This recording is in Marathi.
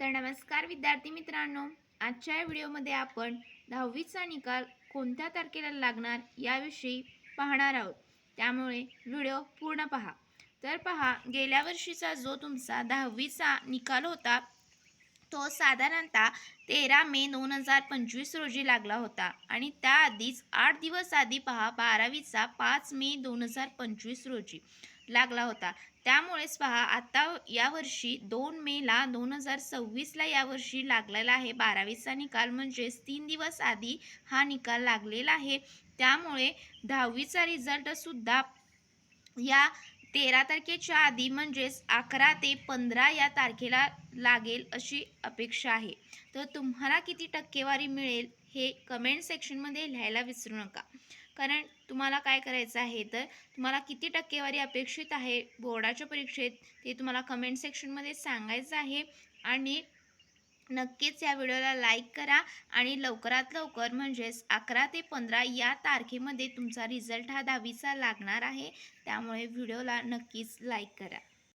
तर नमस्कार विद्यार्थी मित्रांनो, आजच्या या व्हिडिओमध्ये आपण 10वीचा निकाल कोणत्या तारखेला लागणार याविषयी पाहणार आहोत. त्यामुळे व्हिडिओ पूर्ण पहा. तर पहा, गेल्या वर्षीचा जो तुमचा 10वीचा निकाल होता तो साधारणतः 13 मे 2025 रोजी लागला होता आणि त्याआधीच 8 दिवस आधी पहा 12वीचा 5 मे 2025 रोजी लागला होता. त्यामुळेच पहा आता यावर्षी 2 मे 2026ला यावर्षी लागलेला आहे 12वीचा निकाल, म्हणजेच 3 दिवस आधी हा निकाल लागलेला आहे. त्यामुळे 10वीचा रिझल्टसुद्धा या 13 तारखेच्या आधी म्हणजेच 11 ते 15 या तारखेला लागेल अशी अपेक्षा आहे. तर तुम्हाला किती टक्केवारी मिळेल हे कमेंट सेक्शनमध्ये लिहायला विसरू नका. कारण तुम्हाला काय करायचं आहे, तर तुम्हाला किती टक्केवारी अपेक्षित आहे बोर्डाच्या परीक्षेत ते तुम्हाला कमेंट सेक्शनमध्ये सांगायचं आहे. आणि नक्कीच या व्हिडिओला लाईक करा आणि लवकरात लवकर म्हणजेच 11 ते 15 या तारखेमध्ये तुमचा रिझल्ट हा 10वीचा लागणार आहे. त्यामुळे व्हिडिओला नक्कीच लाईक करा.